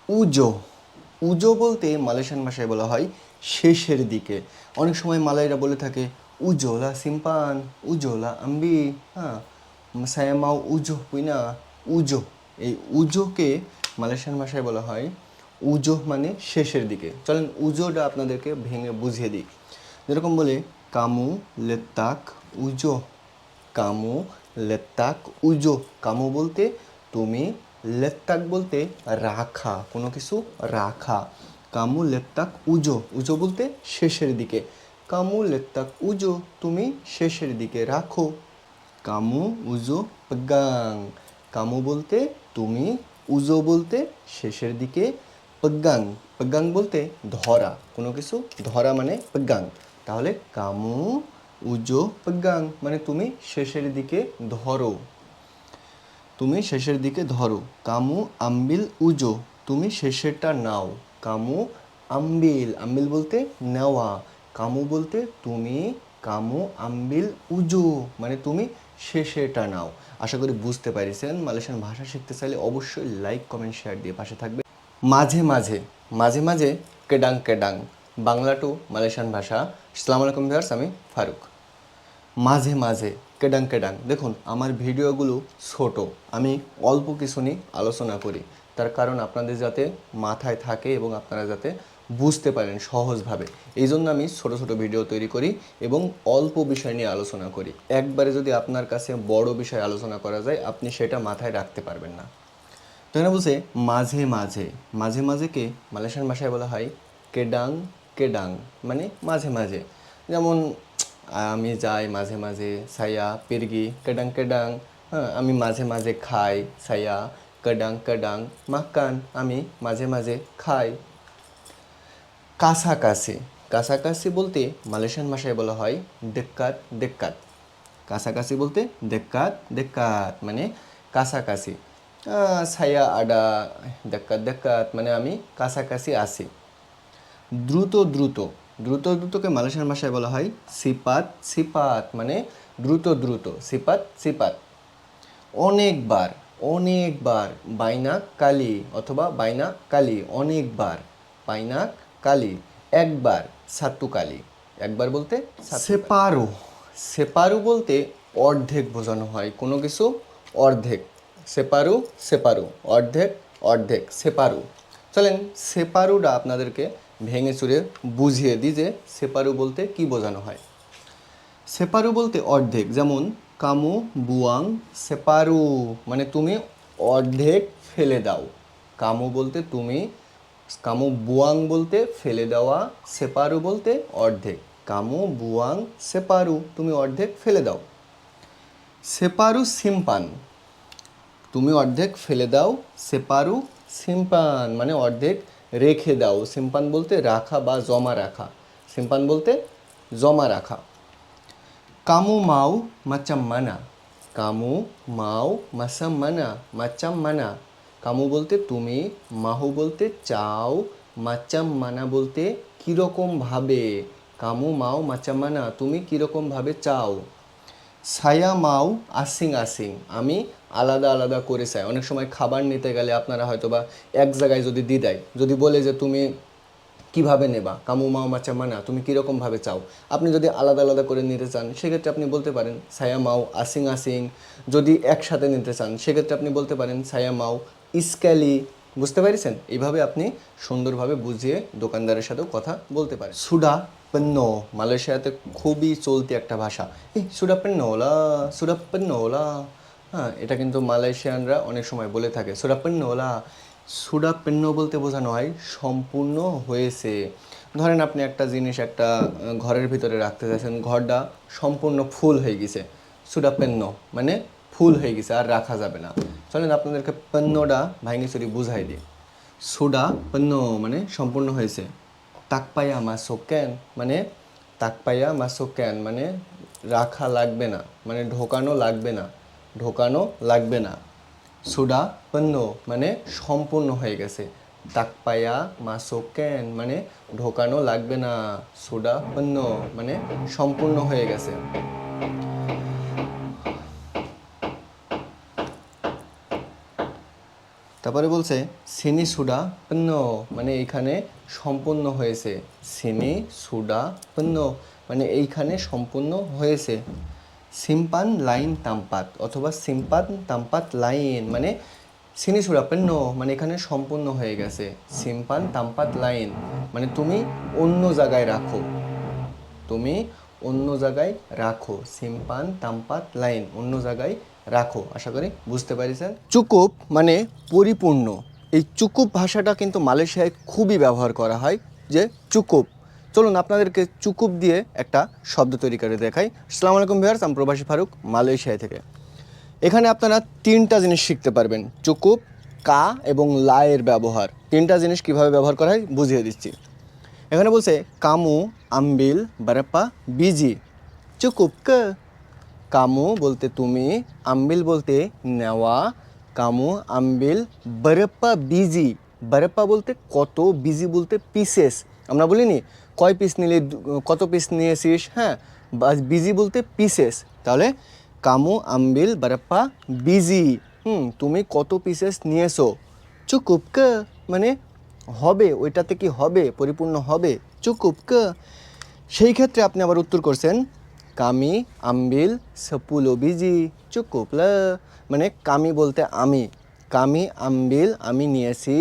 উজো। উজো বলতে মালয়েশিয়ান ভাষায় বলা হয় শেষের দিকে। অনেক সময় মালয়রা বলে থাকে উজোলা সিম্পান, উজোলা আম্বি, হ্যাঁ, saya mau ujo punya। উজো, এই উজোকে মালয়েশিয়ান ভাষায় বলা হয় উজো মানে শেষের দিকে। চলেন উজোটা আপনাদেরকে ভেঙে বুঝিয়ে দিই। যেরকম বলে কামু লেতাক উজো, কামু লেতাক উজো। কামু বলতে তুমি, লেত্তাক বলতে রাখা, কোনো কিছু রাখা। কামু লেত্তাক উজো, উজো বলতে শেষের দিকে। কামু লেত্তাক উজো, তুমি শেষের দিকে রাখো। কামু উজো পেগাং, কামু বলতে তুমি, উজো বলতে শেষের দিকে, পেগাং, পেগাং বলতে ধরা, কোনো কিছু ধরা মানে পেগাং। তাহলে কামু উজো পেগাং মানে তুমি শেষের দিকে ধরো, তুমি শেষের দিকে ধরো। কামু আম্বিল উজো, তুমি শেষেরটা নাও। কামু আম্বিল, আম্বিল বলতে নেওয়া, কামু বলতে তুমি, কামু আম্বিল উজো মানে তুমি শেষেরটা নাও। আশা করি বুঝতে পারিছেন। মালয়েশিয়ান ভাষা শিখতে চাইলে অবশ্যই লাইক কমেন্ট শেয়ার দিয়ে পাশে থাকবে। মাঝে মাঝে, মাঝে মাঝে কেডাং কেডাং, বাংলা টু মালয়েশিয়ান ভাষা। আসসালামু আলাইকুম ভিউয়ার্স, আমি ফারুক। মাঝে মাঝে কেডাং কেডাং, দেখুন আমার ভিডিওগুলো ছোট, আমি অল্প কিছু নিয়ে আলোচনা করি, তার কারণ আপনাদের যাতে মাথায় থাকে এবং আপনারা যাতে বুঝতে পারেন সহজভাবে। এই জন্য আমি ছোট ছোট ভিডিও তৈরি করি এবং অল্প বিষয় নিয়ে আলোচনা করি। একবারে যদি আপনার কাছে বড় বিষয় আলোচনা করা যায়, আপনি সেটা মাথায় রাখতে পারবেন না। তো এখানে বলছে মাঝে মাঝে, মাঝে মাঝেকে মালয়েশিয়ান ভাষায় বলা হয় কেডাং কেডাং মানে মাঝে মাঝে। যেমন আমি যাই মাঝে মাঝে, সায়া পিরগি কেডাং কেডাং, হ্যাঁ, আমি মাঝে মাঝে খাই, সায়া কেডাং কেডাং মাকান, আমি মাঝে মাঝে খাই। কাছাকাছি, কাছাকাছি বলতে মালয়েশিয়ান ভাষায় বলা হয় দেক্কাত দেক্কাত। কাছাকাছি বলতে দেক্কাত দেক্কাত মানে কাছাকাছি। ছায়া আডা দেক্কাত দেক্কাত মানে আমি কাছাকাছি আছি। দ্রুত দ্রুত, দ্রুত দ্রুতকে মালয়েশিয়ান ভাষায় বলা হয় সিপাত সিপাত মানে দ্রুত দ্রুত, সিপাত সিপাত। অনেকবার, অনেকবার, বাইনা কালি অথবা বাইনা কালি, অনেকবার, বাইনা কালি। একবার, সাতু কালি, একবার বলতে সেপারো। সেপারু বলতে অর্ধেক বোঝানো হয়, কোনো কিছু অর্ধেক। সেপারু সেপারু, অর্ধেক অর্ধেক, সেপারু। চলেন সেপারুটা আপনাদেরকে ভেঙে চুরে বুঝিয়ে দিই যে সেপারু বলতে কি বোঝানো হয়। সেপারু বলতে অর্ধেক, যেমন কামু বুয়াং সেপারু মানে তুমি অর্ধেক ফেলে দাও। কামু বলতে তুমি, কামু বুয়াং বলতে ফেলে দেওয়া, সেপারু বলতে অর্ধেক। কামু বুয়াং সেপারু, তুমি অর্ধেক ফেলে দাও। সেপারু সিম্পান, তুমি অর্ধেক ফেলে দাও। সেপারু সিম্পান মানে অর্ধেক রেখে দাও। সিম্পান বলতে রাখা বা জমা রাখা, সিম্পান বলতে জমা রাখা। কামু মাও মাচাম মানা, কামু মাও মাসাম মানা, মাচাম মানা। কামু বলতে তুমি, মাহু বলতে চাও, মাচাম মানা বলতে কীরকমভাবে। কামু মাও মাচাম মানা, তুমি কীরকমভাবে চাও। ছায়া মাও আসিং আসিং, আমি আলাদা আলাদা করে চাই। অনেক সময় খাবার নিতে গেলে আপনারা হয়তো বা এক জায়গায় যদি দিয়ে দেয়, যদি বলে যে তুমি কিভাবে নেবা, কামু মাও মাচা মানা, তুমি কীরকমভাবে চাও। আপনি যদি আলাদা আলাদা করে নিতে চান সেক্ষেত্রে আপনি বলতে পারেন ছায়া মাও আসিং আসিং। যদি একসাথে নিতে চান সেক্ষেত্রে আপনি বলতে পারেন ছায়া মাও ইস্ক্যালি। বুঝতে পেরেছেন? এইভাবে আপনি সুন্দরভাবে বুঝিয়ে দোকানদারের সাথেও কথা বলতে পারেন। সুডা পেন্ন, মালয়েশিয়াতে খুবই চলতি একটা ভাষা। এই সুডা পেন্নোলা, সুডা পেন্নোলা, হ্যাঁ, এটা কিন্তু মালয়েশিয়ানরা অনেক সময় বলে থাকে সুডা পেন্নোলা। সুডা পেন্ন বলতে বোঝানো হয় সম্পূর্ণ হয়েছে। ধরেন আপনি একটা জিনিস একটা ঘরের ভিতরে রাখতে চাইছেন, ঘরটা সম্পূর্ণ ফুল হয়ে গেছে, সুডা পেন্ন মানে ফুল হয়ে গেছে, আর রাখা যাবে না। চলেন আপনাদেরকে পেন্নটা ভাঙি চুরি বুঝাই দিই। সুডা পেন্ন মানে সম্পূর্ণ হয়েছে। তাকপায়া মাসোকেন মানে, তাকপায়া মাসোকেন মানে রাখা লাগবে না, মানে ঢোকানো লাগবে না, ঢোকানো লাগবে না। সুডা পণ্য মানে সম্পূর্ণ হয়ে গেছে। তাকপায়া মাসোকেন মানে ঢোকানো লাগবে না। সুডা পণ্য মানে সম্পূর্ণ হয়ে গেছে। তারপরে বলছে সিনি সুডা পণ্য, মানে এইখানে সম্পূর্ণ হয়েছে। সিনি সুডা পণ্য মানে এইখানে সম্পূর্ণ হয়েছে। সিম্পান লাইন তাম্পাত অথবা সিম্পান তাম্পাত লাইন মানে সিনি সুডা পণ্য মানে এখানে সম্পূর্ণ হয়ে গেছে। সিম্পান তাম্পাত লাইন মানে তুমি অন্য জায়গায় রাখো, তুমি অন্য জায়গায় রাখো। সিম্পান তাম্পাত লাইন অন্য জায়গায় রাখো। আশা করি বুঝতে পারিছেন। চুকুপ মানে পরিপূর্ণ। এই চুকুপ ভাষাটা কিন্তু মালয়েশিয়ায় খুবই ব্যবহার করা হয়, যে চুকুপ। চলুন আপনাদেরকে চুকুপ দিয়ে একটা শব্দ তৈরি করে দেখাই। আসসালামু আলাইকুম ভিউয়ার্স, আমি প্রবাসী ফারুক মালয়েশিয়া থেকে। এখানে আপনারা তিনটা জিনিস শিখতে পারবেন, চুকুপ, কা এবং লা এর ব্যবহার। তিনটা জিনিস কিভাবে ব্যবহার করা হয় বুঝিয়ে দিচ্ছি। এখানে বলছে কামু আমবিল বারাপ্পা বিজি চুকুপ কে। কামু বলতে তুমি, আমবিল বলতে নেওয়া, কামু আমবিল বারাপ্পা বিজি। বারাপ্পা বলতে কত, বিজি বলতে পিসেস। আমরা বলিনি কয় পিস নিলে, কত পিস নিয়েছিস, হ্যাঁ, বিজি বলতে পিসেস। তাহলে কামু আমবিল বারাপ্পা বিজি, তুমি কত পিসেস নিয়েছো। চুকুপ কে মানে হবে, ওইটাতে কি হবে, পরিপূর্ণ হবে। চুকুপ কে। সেই ক্ষেত্রে আপনি আবার উত্তর করছেন কামি আমবিল সপুলো বিজি চুকুপ লে, মানে কামি বলতে আমি, কামি আমবিল আমি নিয়েছি,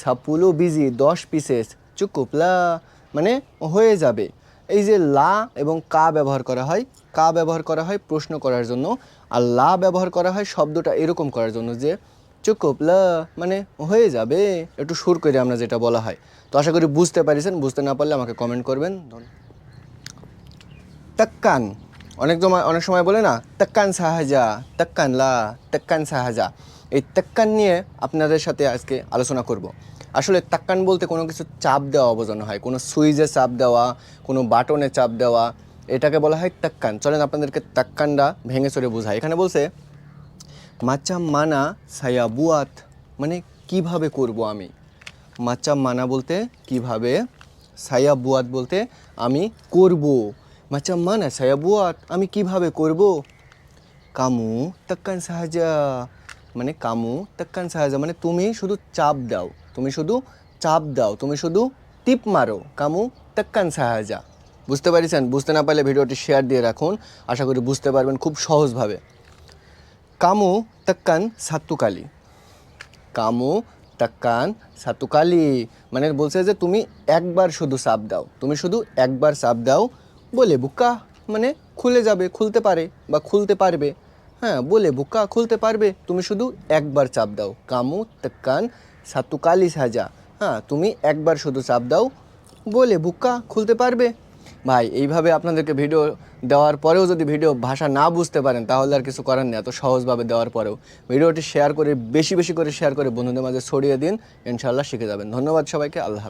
সাপুলো বিজি 10 পিসেস, চুকুপ লা মানে হয়ে যাবে। এই যে লা এবং কা ব্যবহার করা হয়, কা ব্যবহার করা হয় প্রশ্ন করার জন্য, আর লা ব্যবহার করা হয় শব্দটা এরকম করার জন্য, যে চুকুপ লা মানে হয়ে যাবে, একটু সুর করে আমরা যেটা বলা হয়। তো আশা করি বুঝতে পারিছেন। বুঝতে না পারলে আমাকে কমেন্ট করবেন। তেক্কান, অনেক সময় বলে না তেক্কান সাহাজা, তেক্কান লা, তেক্কান সাহাজা। এই তেক্কান নিয়ে আপনাদের সাথে আজকে আলোচনা করব। আসলে তেক্কান বলতে কোনো কিছু চাপ দেওয়া বোঝানো হয়, কোনো সুইচে চাপ দেওয়া, কোনো বাটনে চাপ দেওয়া, এটাকে বলা হয় তেক্কান। চলেন আপনাদেরকে তেক্কানটা ভেঙে চড়ে বোঝাই। এখানে বলছে মাচাম মানা সায়া বুয়াত মানে কিভাবে করব আমি। মাচাম মানা বলতে কিভাবে, সায়া বুয়াত বলতে আমি করব। মাচাম মানা সায়া বুয়াত আমি কিভাবে করব। কামু তেক্কান সাহাজা মানে কামু তেক্কান সাহাজা মানে তুমি শুধু চাপ দাও, তুমি শুধু চাপ দাও, তুমি শুধু টিপ মারো। কামু তেক্কান সাহাজা। বুঝতে পারছেন? বুঝতে না পারলে ভিডিওটি শেয়ার দিয়ে রাখুন, আশা করি বুঝতে পারবেন খুব সহজভাবে। কামু তেক্কান সাতুকালি, কামু তেক্কান সাতুকালি মানে বলছে যে তুমি একবার শুধু চাপ দাও, তুমি শুধু একবার চাপ দাও। বলে বুকা মানে খুলে যাবে, খুলতে পারে বা খুলতে পারবে, হ্যাঁ, বলে বুকা খুলতে পারবে, তুমি শুধু একবার চাপ দাও। কামু তেক্কান সাতুকালি সাজা, হ্যাঁ, তুমি একবার শুধু চাপ দাও, বলে বুকা খুলতে পারবে। ভাই এইভাবে আপনাদেরকে ভিডিও দেওয়ার পরেও যদি ভিডিও ভাষা না বুঝতে পারেন তাহলে আর কিছু করার নেই। এত সহজভাবে দেওয়ার পরেও ভিডিওটি শেয়ার করে, বেশি বেশি করে শেয়ার করে বন্ধুদের মাঝে ছড়িয়ে দিন, ইনশাআল্লাহ শিখে যাবেন। ধন্যবাদ সবাইকে, আল্লাহ।